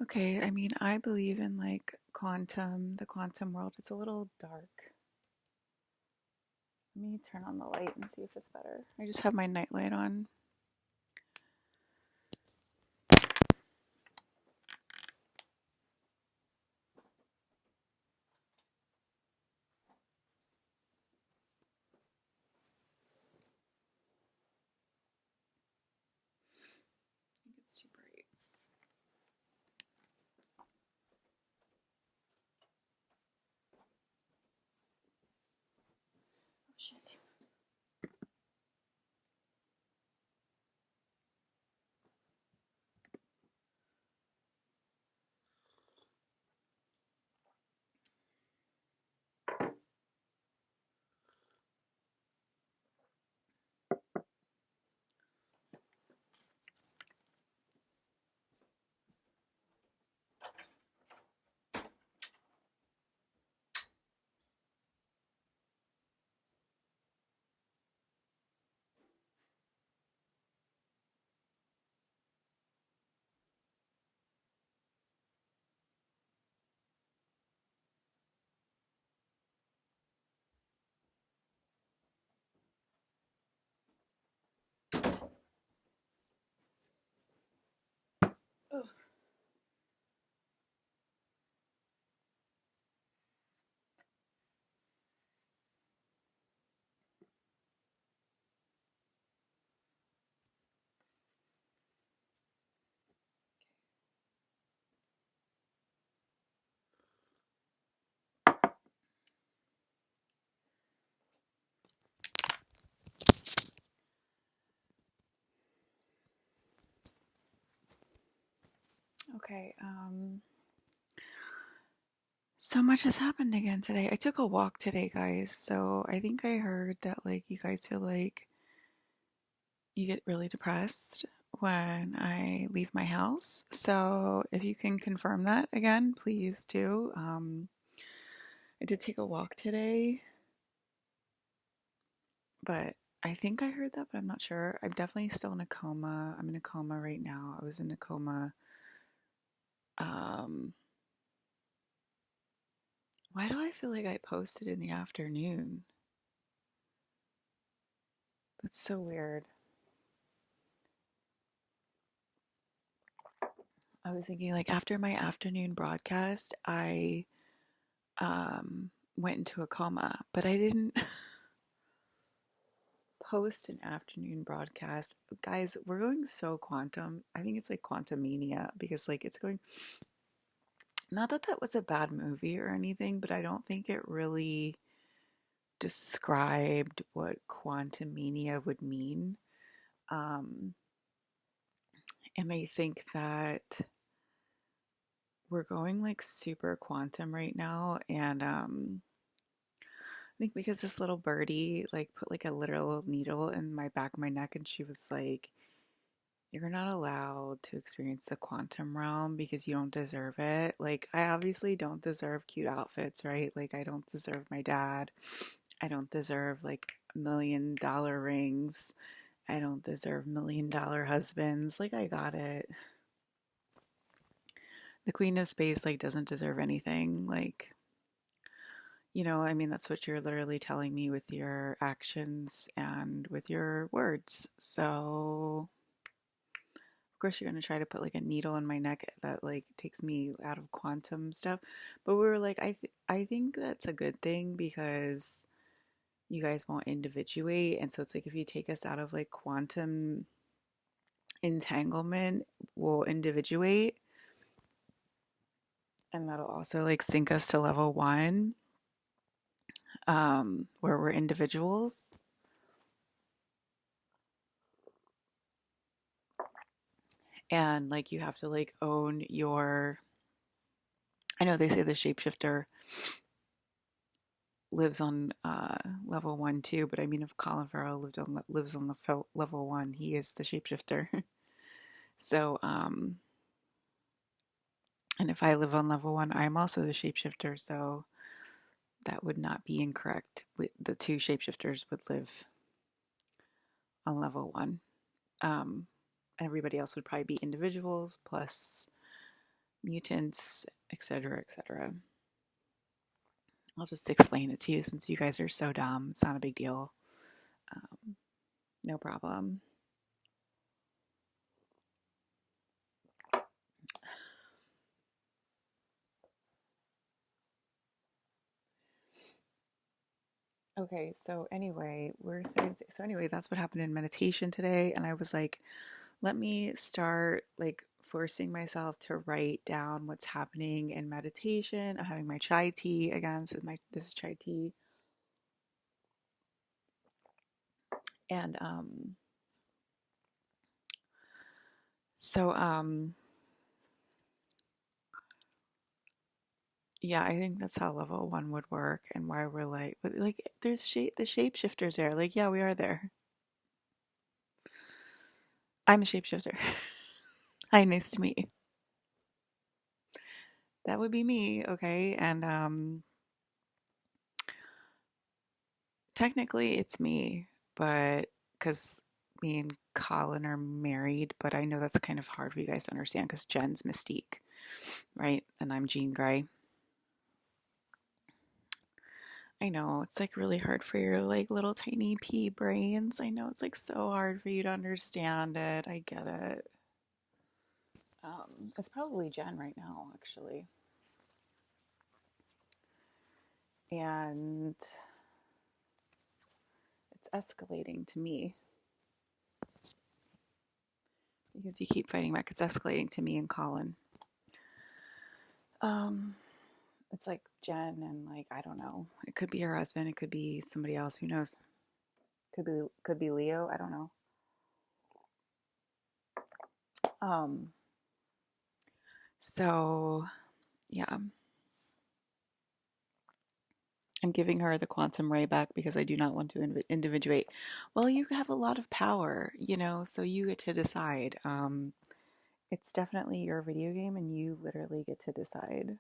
Okay, I mean, I believe in like the quantum world. It's a little dark. Let me turn on the light and see if it's better. I just have my night light on. I think it's too bright. Oh shit. Oh. Okay. So much has happened again today. I took a walk today, guys. So I think I heard that like you guys feel like you get really depressed when I leave my house. So if you can confirm that again, please do. I did take a walk today, but I think I heard that, but I'm not sure. I'm definitely still in a coma. I'm in a coma right now. I was in a coma. Um, why do I feel like I posted in the afternoon? That's so weird. I was thinking like after my afternoon broadcast, I went into a coma, but I didn't post an afternoon broadcast. Guys, we're going so quantum. I think it's like Quantum Mania because like it's going, not that that was a bad movie or anything, but I don't think it really described what quantum mania would mean. Um, and I think that we're going like super quantum right now. And I think because this little birdie like put like a literal needle in my back of my neck and she was like, you're not allowed to experience the quantum realm because you don't deserve it. Like, I obviously don't deserve cute outfits, right? Like, I don't deserve my dad. I don't deserve like $1 million rings. I don't deserve $1 million husbands. Like, I got it. The Queen of Space, like, doesn't deserve anything. Like, I mean, that's what you're literally telling me with your actions and with your words. So, of course you're going to try to put like a needle in my neck that like takes me out of quantum stuff, but we were like I think that's a good thing because you guys won't individuate, and so it's like if you take us out of like quantum entanglement, we'll individuate, and that'll also like sync us to level 1, where we're individuals. And like you have to like own your, I know they say the shapeshifter lives on level 1 too, but I mean, if Colin Farrell lives on the level 1, he is the shapeshifter. So, and if I live on level 1, I'm also the shapeshifter. So that would not be incorrect. The two shapeshifters would live on level 1. Everybody else would probably be individuals plus mutants, etc., etc. I'll just explain it to you since you guys are so dumb. It's not a big deal. No problem. Okay, so anyway, we're experiencing. So anyway, that's what happened in meditation today, and I was like, let me start like forcing myself to write down what's happening in meditation. I'm having my chai tea again. This is chai tea, and so yeah, I think that's how level one would work, and why we're like, but like, there's the shapeshifters there. Like, yeah, we are there. I'm a shapeshifter. Hi, nice to meet you. That would be me, okay? And technically it's me, but because me and Colin are married, but I know that's kind of hard for you guys to understand because Jen's Mystique, right? And I'm Jean Grey. I know it's like really hard for your like little tiny pea brains. I know it's like so hard for you to understand it. I get it. It's probably Jen right now, actually. And it's escalating to me because you keep fighting back. It's escalating to me and Colin. Um, it's like Jen and like I don't know. It could be her husband. It could be somebody else. Who knows? Could be Leo. I don't know. Um. So yeah, I'm giving her the quantum ray back because I do not want to individuate. Well, you have a lot of power, so you get to decide. It's definitely your video game, and you literally get to decide.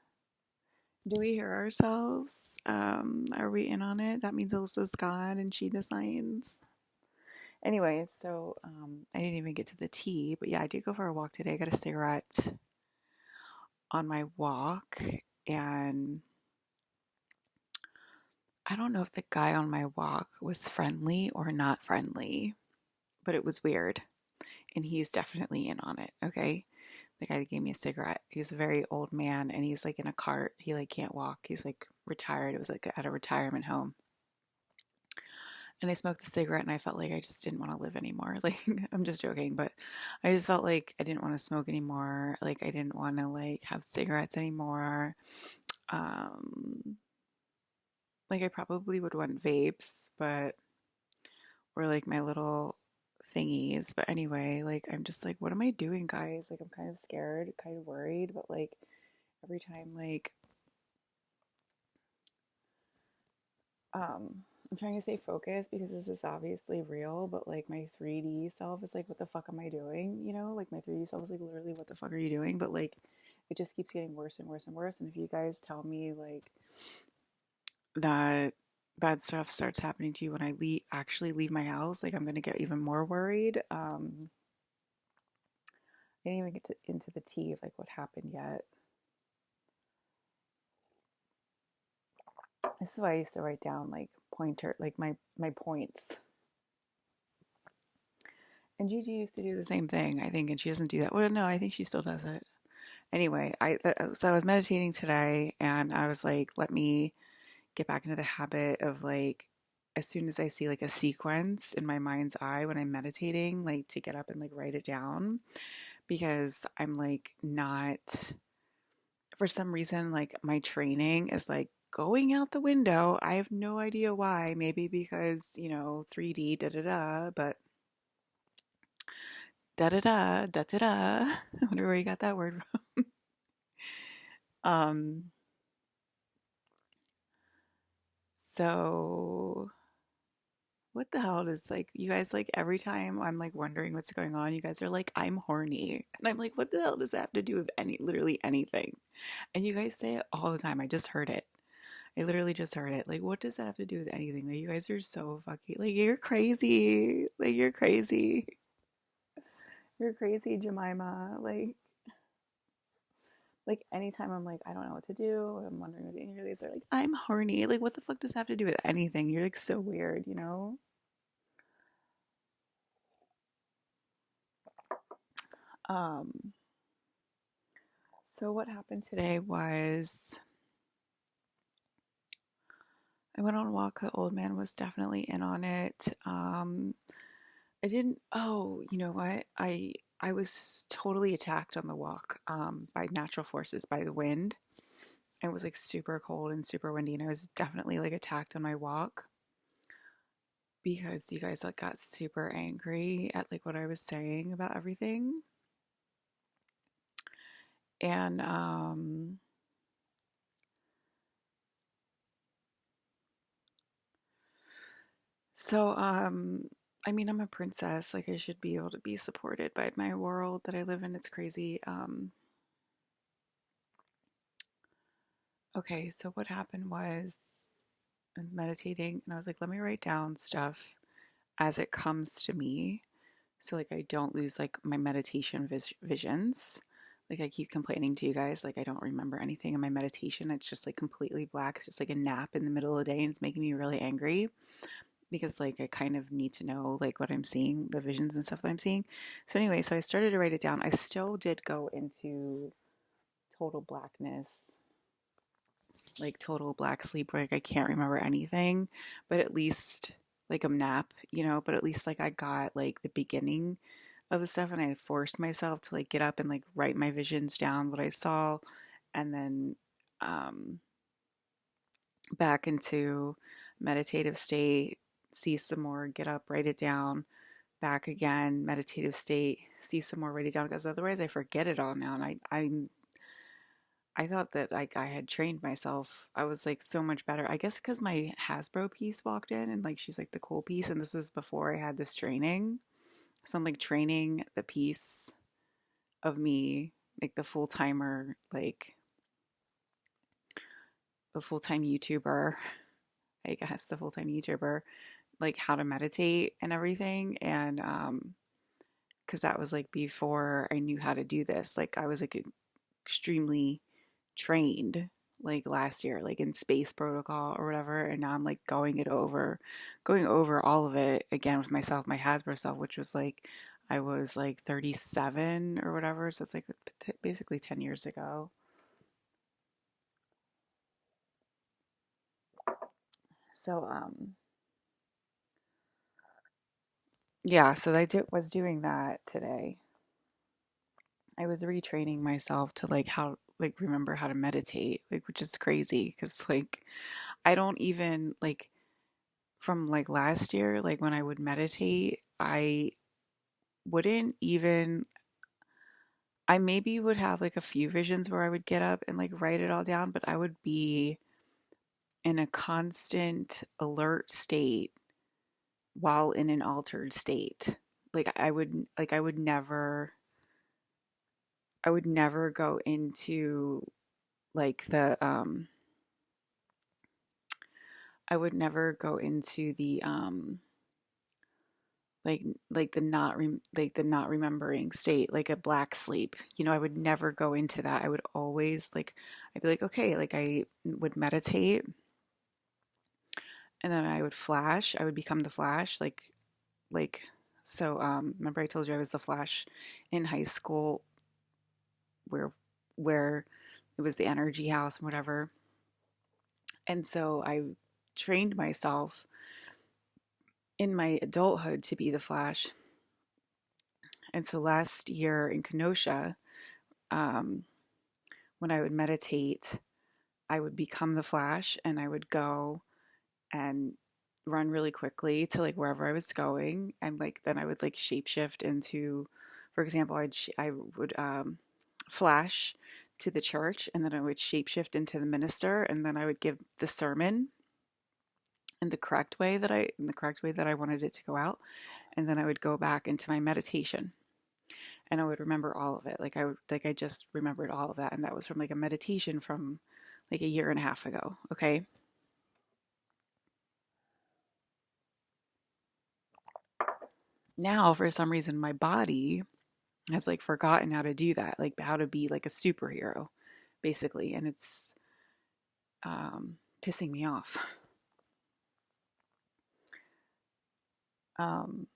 Do we hear ourselves? Are we in on it? That means Alyssa's God and she designs. Anyway, so I didn't even get to the tea, but yeah, I did go for a walk today. I got a cigarette on my walk, and I don't know if the guy on my walk was friendly or not friendly, but it was weird, and he's definitely in on it, okay? The guy that gave me a cigarette, he's a very old man, and he's like in a cart. He like can't walk. He's like retired. It was like at a retirement home. And I smoked the cigarette and I felt like I just didn't want to live anymore. Like, I'm just joking, but I just felt like I didn't want to smoke anymore. Like, I didn't want to like have cigarettes anymore. Um, like I probably would want vapes, but or like my little thingies. But anyway, like I'm just like, what am I doing, guys? Like I'm kind of scared, kind of worried, but like every time like I'm trying to stay focused because this is obviously real, but like my 3D self is like, what the fuck am I doing? Like my 3D self is like, literally, what the fuck are you doing? But like, it just keeps getting worse and worse and worse. And if you guys tell me like that bad stuff starts happening to you when I actually leave my house, like I'm gonna get even more worried. I didn't even get into the tea of like what happened yet. This is why I used to write down like pointer, like my points. And Gigi used to do the same thing, I think, and she doesn't do that. Well, no, I think she still does it. Anyway, so I was meditating today, and I was like, let me get back into the habit of like, as soon as I see like a sequence in my mind's eye when I'm meditating, like to get up and like write it down because I'm like not, for some reason, like my training is like going out the window. I have no idea why. Maybe because, 3D, da da da, but da da da, da da da. I wonder where you got that word from. Um, so what the hell is like, you guys, like every time I'm like wondering what's going on, you guys are like, I'm horny. And I'm like, what the hell does that have to do with literally anything? And you guys say it all the time. I just heard it. I literally just heard it. Like, what does that have to do with anything? Like, you guys are so fucking, like, you're crazy. Like, you're crazy. You're crazy, Jemima. Like, Like anytime I'm like, I don't know what to do, I'm wondering what the interview is, they're like, I'm horny. Like, what the fuck does that have to do with anything? You're like so weird, you know? Um, so what happened today was I went on a walk. The old man was definitely in on it. I didn't. Oh, you know what? I was totally attacked on the walk by natural forces, by the wind. It was like super cold and super windy, and I was definitely like attacked on my walk because you guys like got super angry at like what I was saying about everything. And so I mean, I'm a princess. Like I should be able to be supported by my world that I live in. It's crazy. Okay, so what happened was I was meditating and I was like, let me write down stuff as it comes to me. So like I don't lose like my meditation visions. Like I keep complaining to you guys, like I don't remember anything in my meditation. It's just like completely black. It's just like a nap in the middle of the day and it's making me really angry because like I kind of need to know like what I'm seeing, the visions and stuff that I'm seeing. So anyway, so I started to write it down. I still did go into total blackness, like total black sleep, like I can't remember anything, but at least like a nap, you know, but at least like I got like the beginning of the stuff and I forced myself to like get up and like write my visions down, what I saw, and then um back into meditative state, see some more, get up, write it down, back again, meditative state, see some more, write it down, because otherwise I forget it all now. And I thought that like I had trained myself. I was like so much better. I guess because my Hasbro piece walked in and like she's like the cool piece, and this was before I had this training. So I'm like training the piece of me, like the full timer, like the full time YouTuber, I guess the full time YouTuber, like how to meditate and everything. And because that was like before I knew how to do this. Like I was like extremely trained like last year, like in space protocol or whatever. And now I'm like going over all of it again with myself, my Hasbro self, which was like, I was like 37 or whatever. So it's like basically 10 years ago. So, yeah, so was doing that today. I was retraining myself to like how, like, remember how to meditate, like, which is crazy because, like, I don't even like from like last year, like when I would meditate, I wouldn't even, I maybe would have like a few visions where I would get up and like write it all down, but I would be in a constant alert state while in an altered state. I would never, I would never go into like I would never go into the like the like the not remembering state, like a black sleep. You know, I would never go into that. I would always like, I'd be like, okay, like I would meditate and then I would flash. I would become the Flash, like so remember I told you I was the Flash in high school where where it was the energy house and whatever. And so I trained myself in my adulthood to be the Flash. And so last year in Kenosha, um, when I would meditate, I would become the Flash and I would go and run really quickly to like wherever I was going, and like then I would like shapeshift into, for example, I would flash to the church, and then I would shapeshift into the minister, and then I would give the sermon in the correct way that I wanted it to go out, and then I would go back into my meditation and I would remember all of it. Like I just remembered all of that, and that was from like a meditation from like a year and a half ago. Okay. Now, for some reason, my body has like forgotten how to do that, like how to be like a superhero. basically, and it's pissing me off. Um,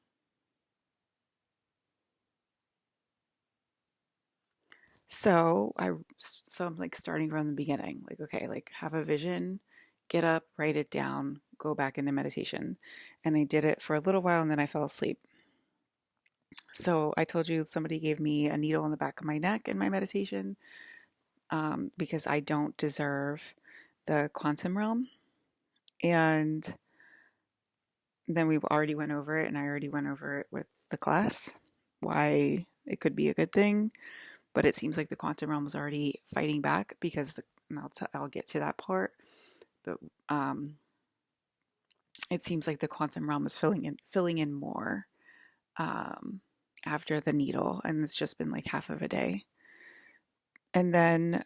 so I'm like starting from the beginning. Like, okay, like have a vision, get up, write it down, go back into meditation. And I did it for a little while and then I fell asleep. So I told you somebody gave me a needle in the back of my neck in my meditation, because I don't deserve the quantum realm. And then we already went over it, and I already went over it with the class, why it could be a good thing. But it seems like the quantum realm was already fighting back because and I'll get to that part. But it seems like the quantum realm is filling in more, um, after the needle, and it's just been like half of a day. And then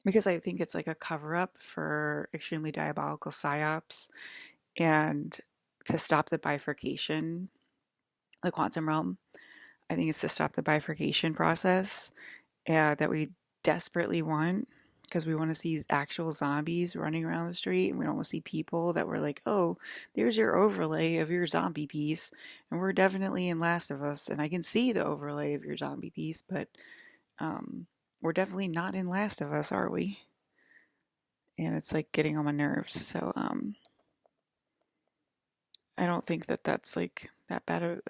because I think it's like a cover up for extremely diabolical psyops and to stop the bifurcation, the quantum realm. I think it's to stop the bifurcation process that we desperately want, because we want to see actual zombies running around the street, and we don't want to see people that were like, oh, there's your overlay of your zombie piece, and we're definitely in Last of Us, and I can see the overlay of your zombie piece, but we're definitely not in Last of Us, are we? And it's like getting on my nerves. So I don't think that that's like that bad of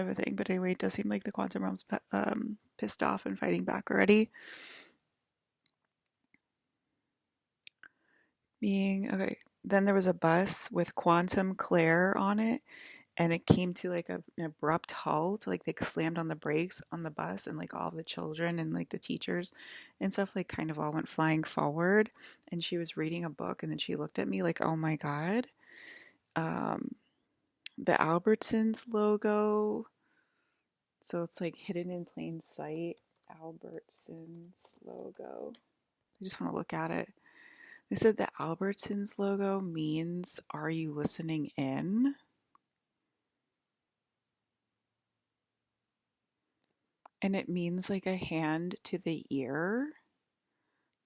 a thing. But anyway, it does seem like the quantum realm's pissed off and fighting back already. Being okay. Then there was a bus with Quantum Claire on it, and it came to like an abrupt halt. Like they slammed on the brakes on the bus, and like all the children and like the teachers and stuff like kind of all went flying forward. And she was reading a book, and then she looked at me like, "Oh my god." Um, the Albertsons logo. So it's like hidden in plain sight. Albertsons logo. I just want to look at it. They said the Albertsons logo means, "Are you listening in?" And it means like a hand to the ear.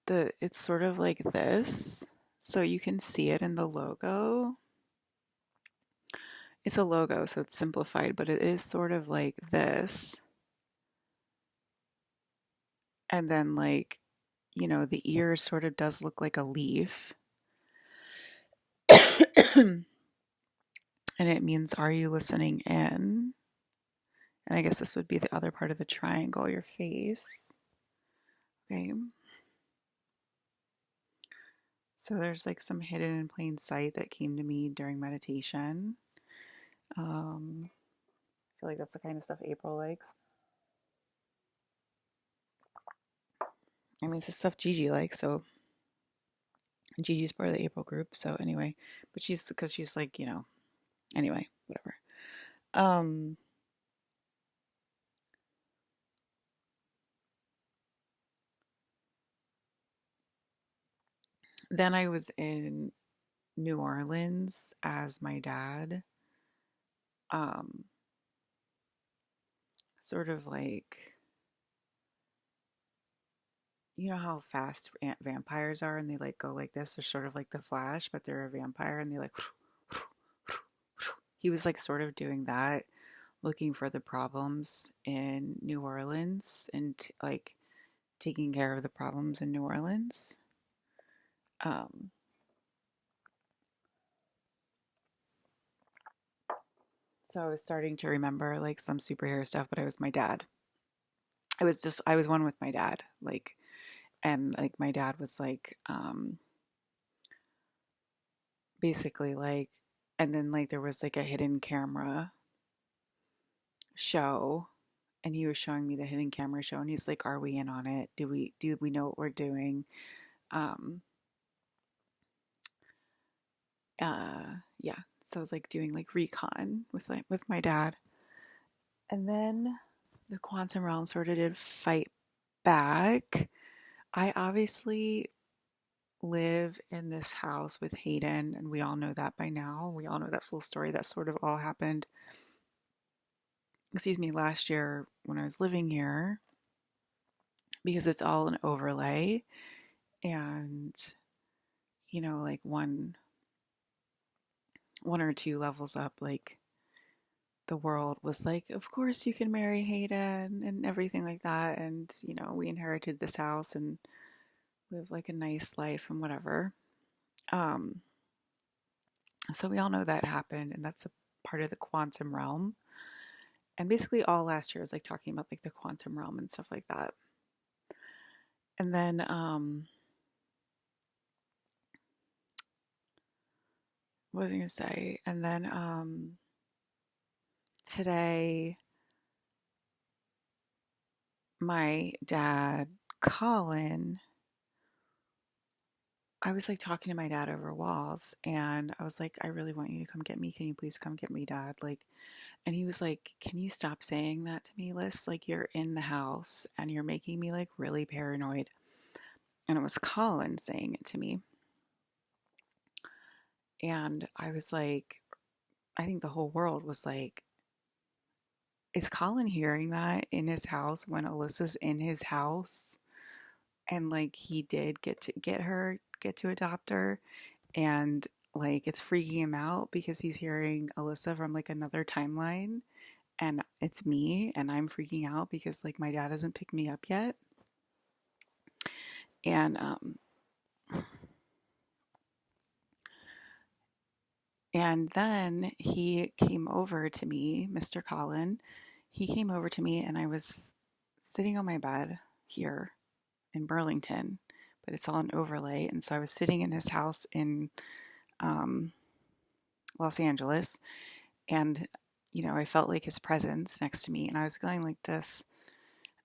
It's sort of like this. So you can see it in the logo. It's a logo, so it's simplified, but it is sort of like this. And then like, the ear sort of does look like a leaf. And it means, "Are you listening in?" And I guess this would be the other part of the triangle, your face. Okay. So there's like some hidden in plain sight that came to me during meditation. I feel like that's the kind of stuff April likes. I mean, it's the stuff Gigi likes. So Gigi's part of the April group. So anyway, but because she's like, anyway, whatever. Um, then I was in New Orleans as my dad. Um, Sort of like, you know how fast vampires are, and they like go like this. They're sort of like the Flash, but they're a vampire, and they like. He was like sort of doing that, looking for the problems in New Orleans and like taking care of the problems in New Orleans. Um, so I was starting to remember like some superhero stuff, but I was my dad. I was one with my dad, like, and like my dad was like, basically like, and then like there was like a hidden camera show, and he was showing me the hidden camera show, and he's like, "Are we in on it? Do we know what we're doing?" Um, yeah. So I was like doing like recon with my dad, and then the quantum realm sort of did fight back. I obviously live in this house with Hayden, and we all know that by now. We all know that full story. That sort of all happened excuse me, last year when I was living here, because it's all an overlay. And, like one or two levels up, like the world was like, of course you can marry Hayden and everything like that. And, we inherited this house and live like a nice life and whatever. Um, so we all know that happened, and that's a part of the quantum realm. And basically all last year was like talking about like the quantum realm and stuff like that. And then what was I gonna say? And then today my dad, Colin, I was like talking to my dad over walls, and I was like, I really want you to come get me. Can you please come get me, Dad? Like, and he was like, can you stop saying that to me, Liz? Like, you're in the house and you're making me like really paranoid. And it was Colin saying it to me. And I was like, I think the whole world was like, is Colin hearing that in his house when Alyssa's in his house? And like, he did get to adopt her. And like, it's freaking him out because he's hearing Alyssa from like another timeline. And it's me, and I'm freaking out because like my dad hasn't picked me up yet. And then he came over to me, Mr. Colin. He came over to me, and I was sitting on my bed here in Burlington, but it's all an overlay. And so I was sitting in his house in um, Los Angeles, and I felt like his presence next to me, and I was going like this.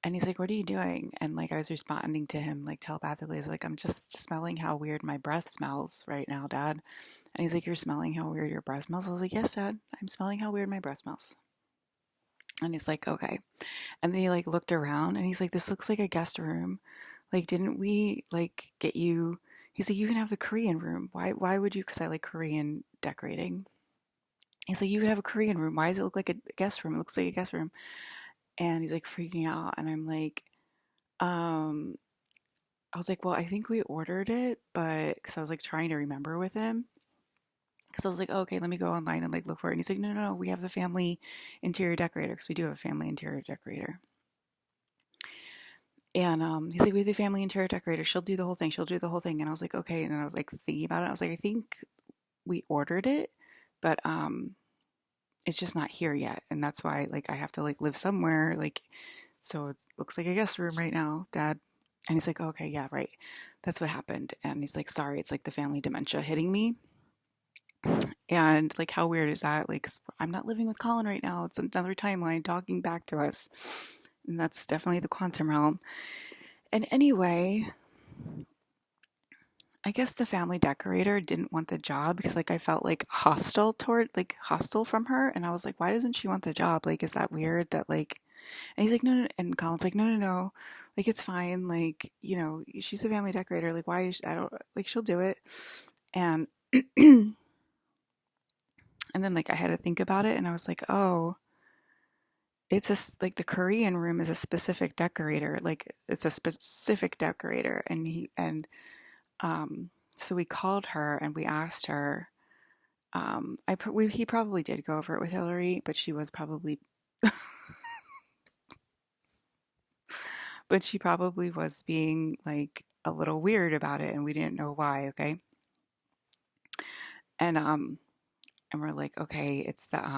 And he's like, "What are you doing?" And like I was responding to him like telepathically. I was like, "I'm just smelling how weird my breath smells right now, Dad." And he's like, "You're smelling how weird your breath smells?" I was like, "Yes, Dad. I'm smelling how weird my breath smells." And he's like, "Okay." And then he like looked around and he's like, "This looks like a guest room. Like, didn't we like get you?" He's like, "You can have the Korean room. Why would you?" Because I like Korean decorating. He's like, "You could have a Korean room. Why does it look like a guest room? It looks like a guest room." And he's like freaking out. And I'm like, um, I was like, "Well, I think we ordered it, but," because I was like trying to remember with him. Because I was like, oh, okay, let me go online and like look for it. And he's like, no, no, no, we have the family interior decorator because we do have a family interior decorator. And he's like, we have the family interior decorator. She'll do the whole thing. She'll do the whole thing. And I was like, okay. And then I was like thinking about it. I was like, I think we ordered it, but it's just not here yet. And that's why like I have to like live somewhere. Like, so it looks like a guest room right now, Dad. And he's like, okay, yeah, right. That's what happened. And he's like, sorry, it's like the family dementia hitting me. And like, how weird is that? Like, I'm not living with Colin right now. It's another timeline talking back to us. And that's definitely the quantum realm. And anyway, I guess the family decorator didn't want the job because like I felt like hostile from her. And I was like, why doesn't she want the job? Like, is that weird that like, and he's like, no, no. And Colin's like, no, no, no. Like, it's fine. Like, she's a family decorator. Like, why is I don't like, she'll do it. And, and then like I had to think about it and I was like, oh, it's like the Korean room is a specific decorator. Like it's a specific decorator, and um, so we called her and we asked her. He probably did go over it with Hillary, but she probably was being like a little weird about it, and we didn't know why. Okay, and we're like, okay, it's the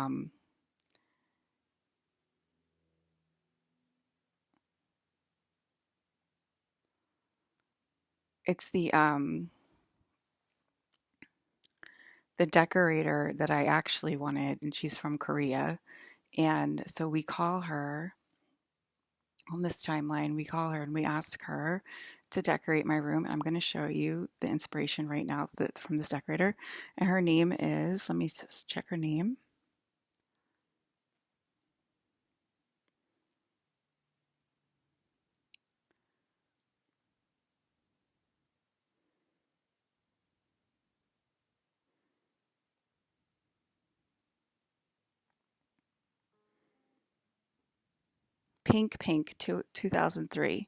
decorator that I actually wanted, and she's from Korea. And so we call her on this timeline. We call her and we ask her to decorate my room. And I'm going to show you the inspiration right now from this decorator. And her name is, let me just check her name. Pink Pink 2003.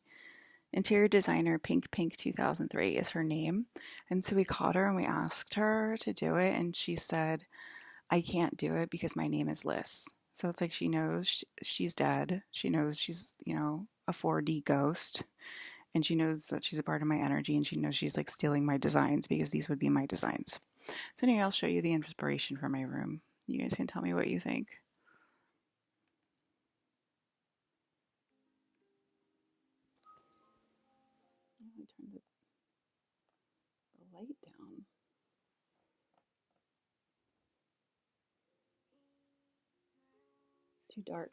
Interior designer Pink Pink 2003 is her name. And so we called her and we asked her to do it. And she said, I can't do it because my name is Liz. So it's like she knows she's dead. She knows she's, a 4D ghost. And she knows that she's a part of my energy. And she knows she's like stealing my designs because these would be my designs. So anyway, I'll show you the inspiration for my room. You guys can tell me what you think. I turned the light down. It's too dark.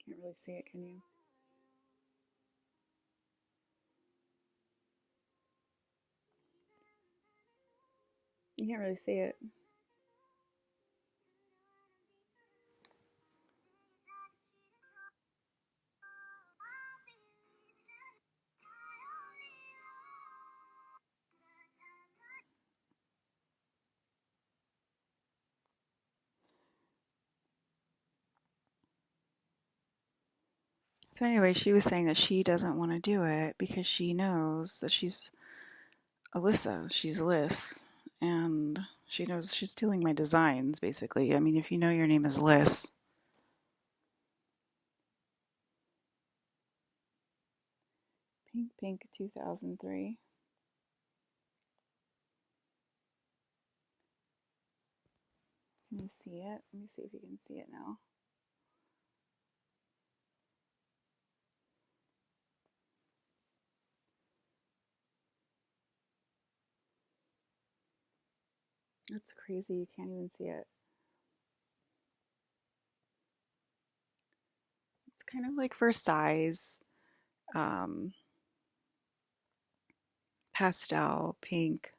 Can't really see it, can you? You can't really see it. So anyway, she was saying that she doesn't want to do it because she knows that she's Alyssa. She's Liz. And she knows she's stealing my designs, basically. I mean, if you know your name is Liz. Pink Pink 2003. Can you see it? Let me see if you can see it now. That's crazy. You can't even see it. It's kind of like Versailles, um, pastel, pink.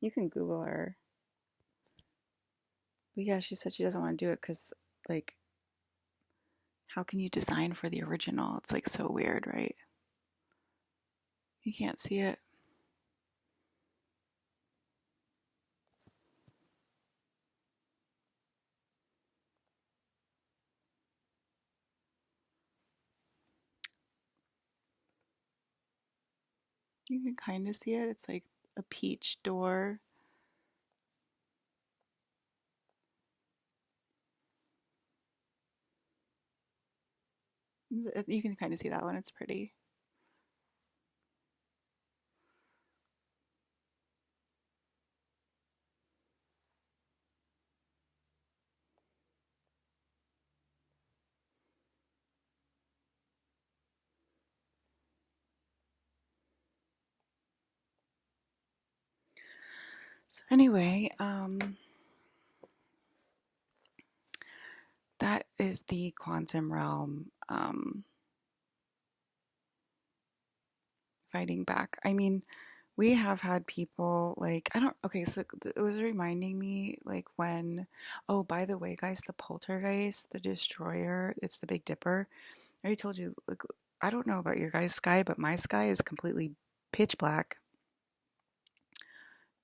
You can Google her. But yeah, she said she doesn't want to do it because, like, how can you design for the original? It's like so weird, right? You can't see it. You can kind of see it. It's like a peach door. You can kind of see that one. It's pretty. So anyway, that is the quantum realm fighting back. I mean, we have had people like, I don't, okay, so it was reminding me like when, oh, by the way, guys, the poltergeist, the destroyer, it's the Big Dipper. I already told you, like, I don't know about your guys' sky, but my sky is completely pitch black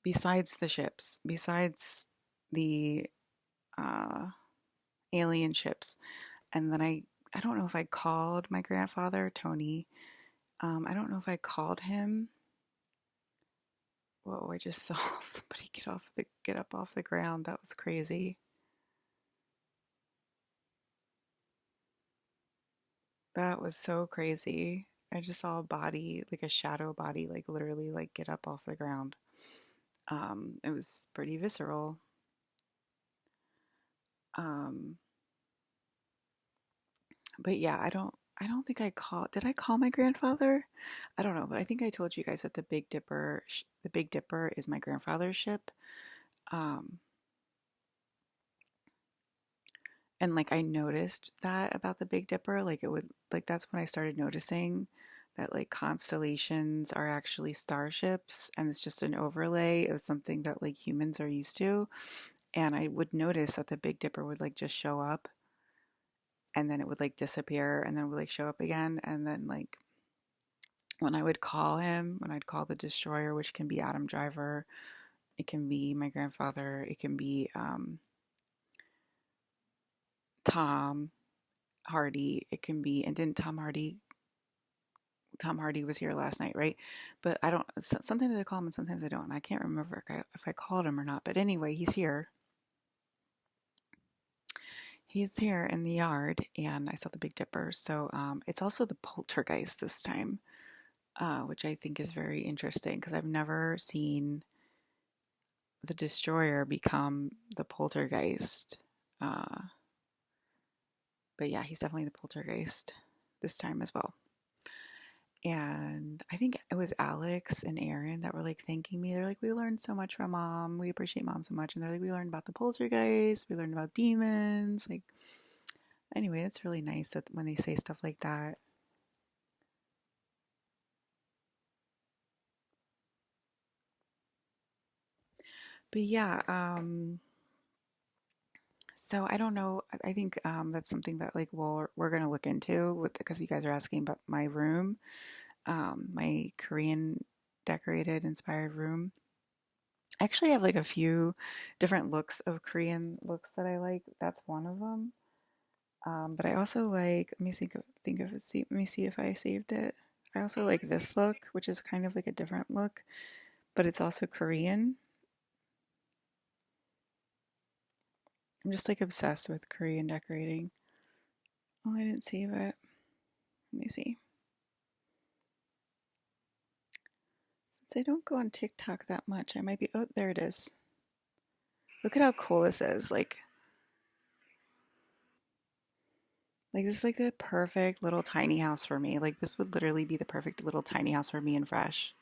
besides the ships, besides the uh, alien ships. And then I don't know if I called my grandfather, Tony. I don't know if I called him. Whoa, I just saw somebody get up off the ground. That was crazy. That was so crazy. I just saw a body, like a shadow body, like literally like get up off the ground. It was pretty visceral. Um, but yeah, I don't think I called. Did I call my grandfather? I don't know, but I think I told you guys that the Big Dipper is my grandfather's ship. Um, and like I noticed that about the Big Dipper, like it would like that's when I started noticing that like constellations are actually starships and it's just an overlay of something that like humans are used to. And I would notice that the Big Dipper would like just show up and then it would like disappear and then it would like show up again and then like when I would call him, when I'd call the destroyer, which can be Adam Driver, it can be my grandfather, it can be Tom Hardy, it can be, and didn't Tom Hardy was here last night, right? But I don't, sometimes I call him and sometimes I don't. And I can't remember if I called him or not. But anyway, he's here. He's here in the yard and I saw the Big Dipper. So it's also the poltergeist this time, which I think is very interesting because I've never seen the destroyer become the poltergeist. Uh, but yeah, he's definitely the poltergeist this time as well. And I think it was Alex and Aaron that were like thanking me. They're like, we learned so much from mom. We appreciate mom so much. And they're like, we learned about the poltergeist. We learned about demons. Like, anyway, it's really nice that when they say stuff like that. But yeah, so I don't know. I think that's something that like we're gonna look into with because you guys are asking about my room, my Korean decorated inspired room. I actually have like a few different looks of Korean looks that I like. That's one of them. But I also like, let me think of it. See, let me see if I saved it. I also like this look, which is kind of like a different look, but it's also Korean. I'm just like obsessed with Korean decorating. Oh, I didn't save it. Let me see. Since I don't go on TikTok that much, I might be. Oh, there it is. Look at how cool this is. Like this is like the perfect little tiny house for me. Like this would literally be the perfect little tiny house for me and Fresh.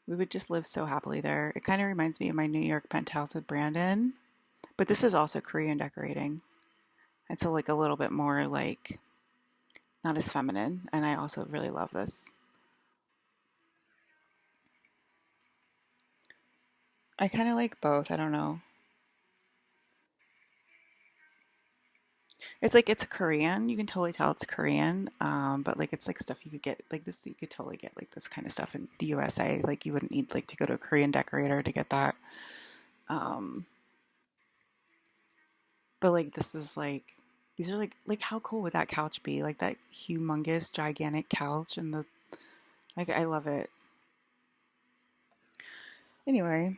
We would just live so happily there. It kind of reminds me of my New York penthouse with Brandon, but this is also Korean decorating. It's a, like a little bit more like not as feminine, and I also really love this. I kind of like both. I don't know. It's like it's Korean. You can totally tell it's Korean. But like it's like stuff you could get like this. You could totally get like this kind of stuff in the USA. Like you wouldn't need like to go to a Korean decorator to get that. Um, but like this is like these are like how cool would that couch be? Like that humongous gigantic couch and the like I love it. Anyway,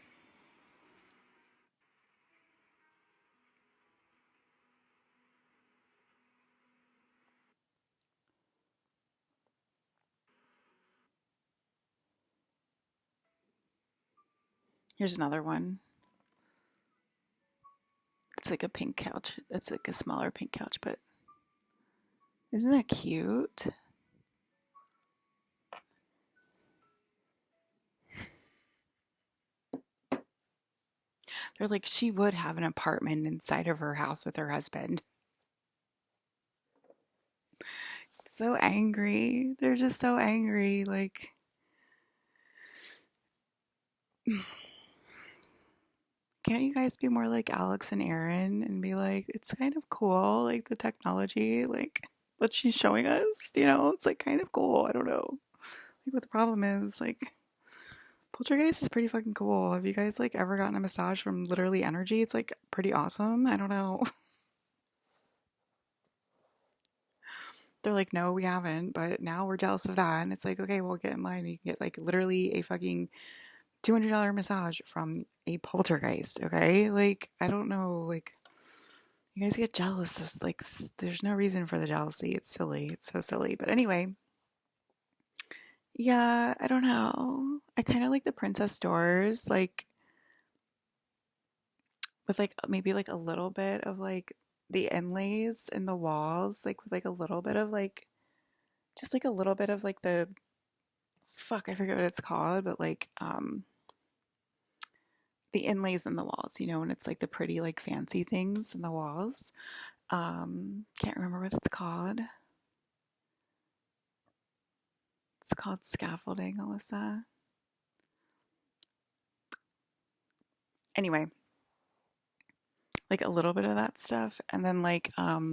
here's another one. It's like a pink couch. It's like a smaller pink couch, but isn't that cute? They're like she would have an apartment inside of her house with her husband. So angry. They're just so angry. Like can't you guys be more like Alex and Aaron and be like, it's kind of cool, like the technology, like what she's showing us, it's like kind of cool. I don't know. Like what the problem is, like Poltergeist is pretty fucking cool. Have you guys like ever gotten a massage from literally energy? It's like pretty awesome. I don't know. They're like, no, we haven't, but now we're jealous of that. And it's like, okay, we'll get in line. You can get like literally a fucking $200 massage from a poltergeist. Okay. Like, I don't know. Like, you guys get jealous. It's like, there's no reason for the jealousy. It's silly. It's so silly. But anyway, yeah, I don't know. I kind of like the princess stores, like, with like maybe like a little bit of like the inlays in the walls, like with like a little bit of like, just like a little bit of like the fuck, I forget what it's called, but like the inlays in the walls, and it's like the pretty like fancy things in the walls. Can't remember what it's called. It's called scaffolding, Alyssa. Anyway, like a little bit of that stuff and then like or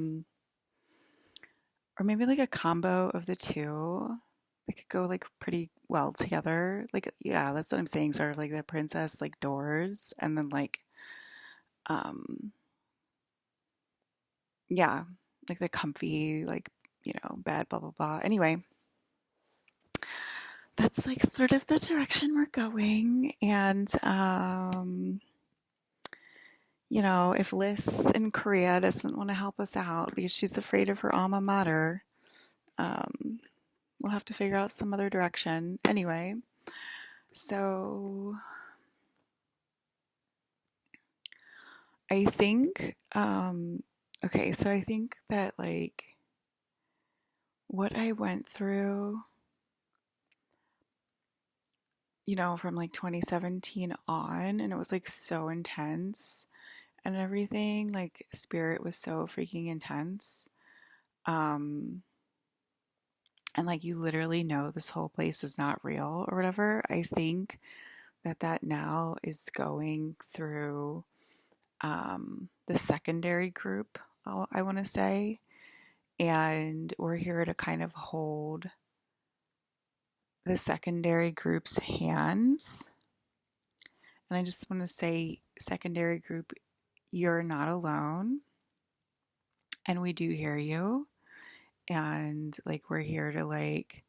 maybe like a combo of the two. they could go like pretty well together. Like, yeah, that's what I'm saying. Sort of like the princess like doors, and then like, um, yeah, like the comfy like bed, blah blah blah. Anyway, that's like sort of the direction we're going, and if Liz in Korea doesn't want to help us out because she's afraid of her alma mater, um, we'll have to figure out some other direction. Anyway, so I think, okay, so I think that like what I went through, from like 2017 on, and it was like so intense and everything, like spirit was so freaking intense. Um, and like you literally know this whole place is not real or whatever. I think that now is going through the secondary group, I want to say, and we're here to kind of hold the secondary group's hands. And I just want to say, secondary group, you're not alone, and we do hear you, and like we're here to like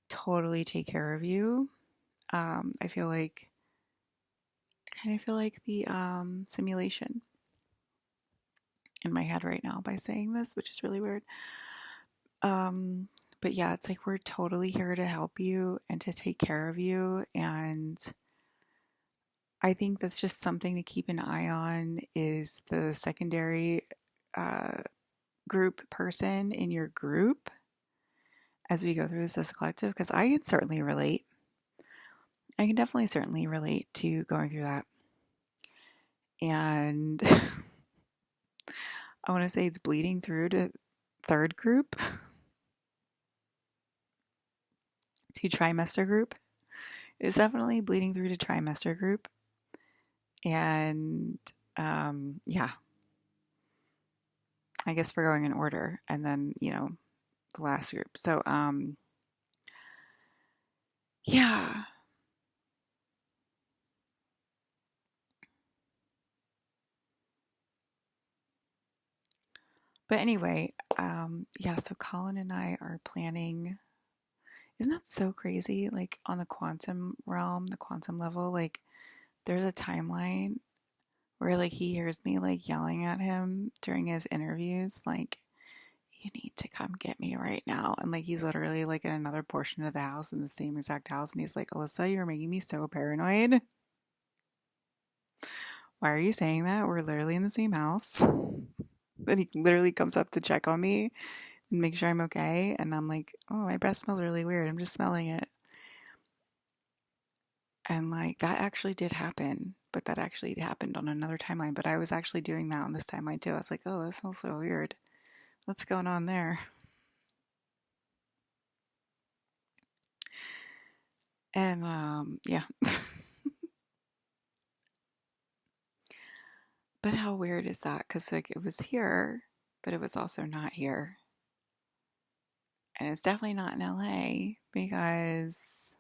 totally take care of you. I feel like I kind of feel like the simulation in my head right now by saying this, which is really weird. Um, but yeah, it's like we're totally here to help you and to take care of you. And I think that's just something to keep an eye on is the secondary uh, group person in your group as we go through this as a collective, because I can certainly relate. I can definitely certainly relate to going through that. And I want to say it's bleeding through to third group, to trimester group. It's definitely bleeding through to trimester group. And yeah, I guess we're going in order. And then, the last group. So, yeah. But anyway, yeah, so Colin and I are planning. Isn't that so crazy? Like on the quantum realm, the quantum level, like there's a timeline where like he hears me like yelling at him during his interviews, like, you need to come get me right now. And like he's literally like in another portion of the house in the same exact house. And he's like, Alyssa, you're making me so paranoid. Why are you saying that? We're literally in the same house. Then he literally comes up to check on me and make sure I'm okay. And I'm like, oh, my breath smells really weird. I'm just smelling it. And like that actually did happen, but that actually happened on another timeline. But I was actually doing that on this timeline too. I was like, oh, that smells so weird. What's going on there? And yeah. But how weird is that? Because like it was here, but it was also not here. And it's definitely not in LA because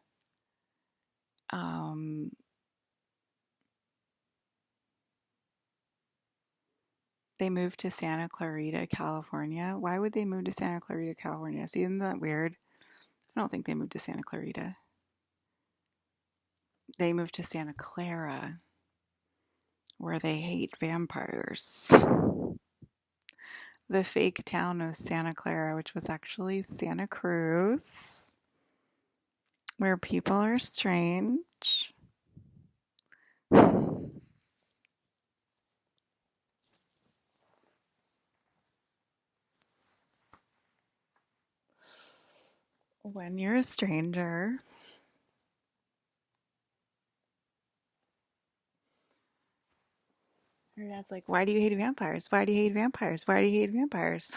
um, they moved to Santa Clarita, California. Why would they move to Santa Clarita, California? See, isn't that weird? I don't think they moved to Santa Clarita. They moved to Santa Clara, where they hate vampires. The fake town of Santa Clara, which was actually Santa Cruz, where people are strange. When you're a stranger. Her dad's like, why do you hate vampires? Why do you hate vampires? Why do you hate vampires?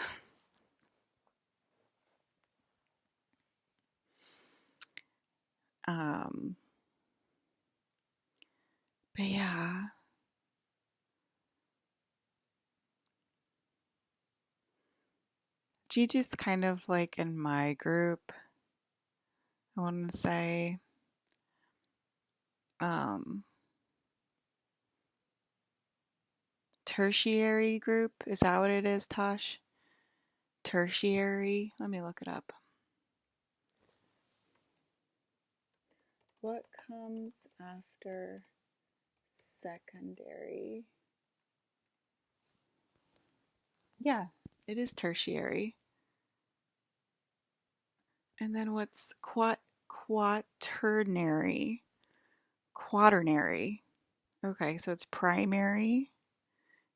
Um, but yeah, Gigi's kind of like in my group. I want to say um, tertiary group. Is that what it is, Tosh? Tertiary. Let me look it up. What comes after secondary? Yeah, it is tertiary. And then what's quaternary? Quaternary. Okay, so it's primary,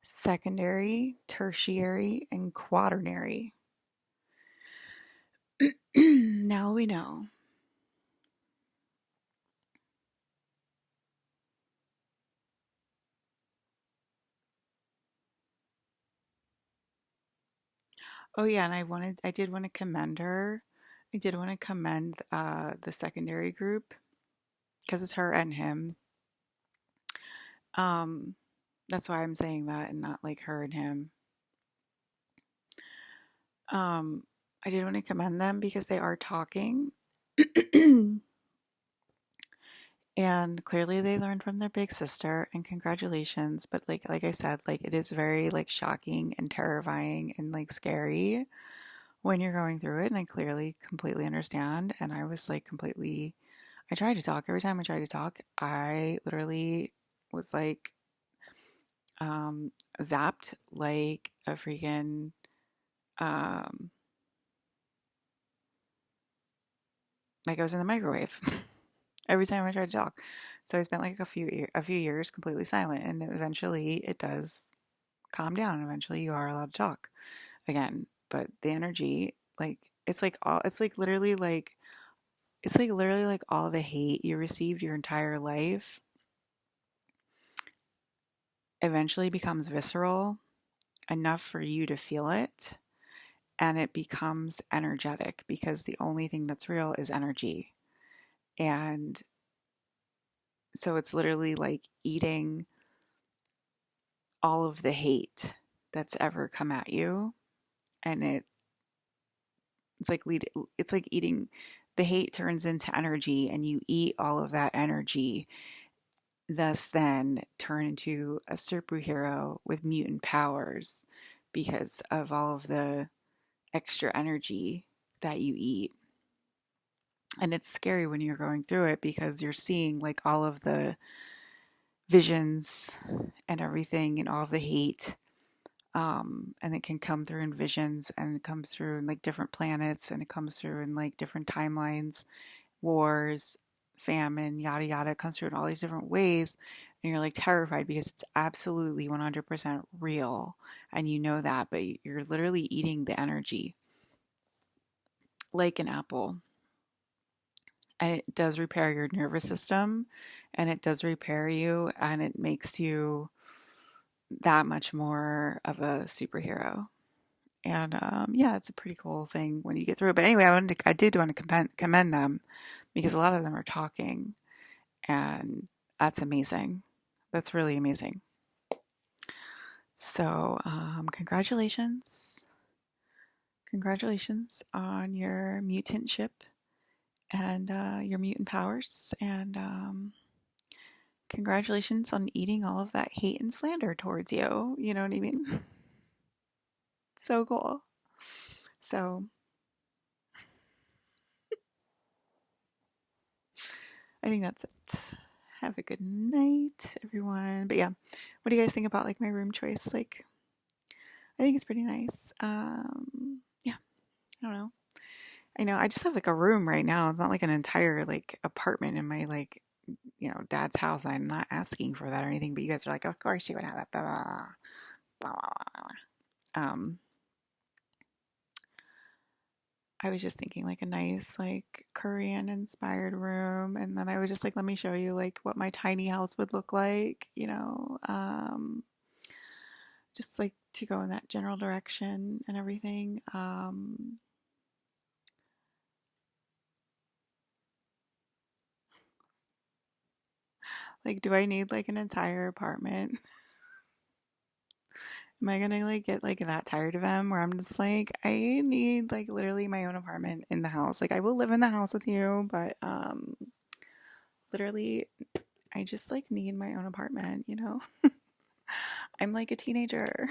secondary, tertiary, and quaternary. Now we know. Oh yeah, and I did want to commend her. I did want to commend the secondary group because it's her and him. Um, that's why I'm saying that and not like her and him. Um, I did want to commend them because they are talking. And clearly they learned from their big sister, and congratulations. But like I said, like it is very like shocking and terrifying and like scary when you're going through it, and I clearly completely understand. And I was like completely, I tried to talk. Every time I tried to talk, I literally was like um zapped like a freaking um like I was in the microwave. Every time I tried to talk. So I spent like a few years completely silent, and eventually it does calm down, and eventually you are allowed to talk again. But the energy, like it's like literally like all the hate you received your entire life eventually becomes visceral enough for you to feel it, and it becomes energetic because the only thing that's real is energy. And so it's literally like eating all of the hate that's ever come at you, and it's like eating the hate turns into energy, and you eat all of that energy, thus then turn into a superhero with mutant powers because of all of the extra energy that you eat. And it's scary when you're going through it because you're seeing like all of the visions and everything and all of the hate. And it can come through in visions, and it comes through in like different planets, and it comes through in like different timelines, wars, famine, yada yada. It comes through in all these different ways, and you're like terrified because it's absolutely 100% real, and you know that, but you're literally eating the energy like an apple. And it does repair your nervous system, and it does repair you, and it makes you that much more of a superhero. And yeah, it's a pretty cool thing when you get through it. But anyway, I did want to commend them because a lot of them are talking, and that's amazing. That's really amazing. So congratulations, congratulations on your mutantship and your mutant powers, and congratulations on eating all of that hate and slander towards you. You know what I mean? So cool. So I think that's it. Have a good night, everyone. But yeah, what do you guys think about like my room choice? Like, I think it's pretty nice. Yeah, I don't know. I know I just have like a room right now. It's not like an entire like apartment in my like dad's house. I'm not asking for that or anything. But you guys are like, of course you would have that. Blah, blah, blah, blah, blah. I was just thinking like a nice like Korean inspired room, and then I was just like, let me show you like what my tiny house would look like, just like to go in that general direction and everything. Like, do I need like an entire apartment? Am I gonna like get like that tired of him where I'm just like, I need like literally my own apartment in the house. Like I will live in the house with you, but literally I just like need my own apartment, you know? I'm like a teenager.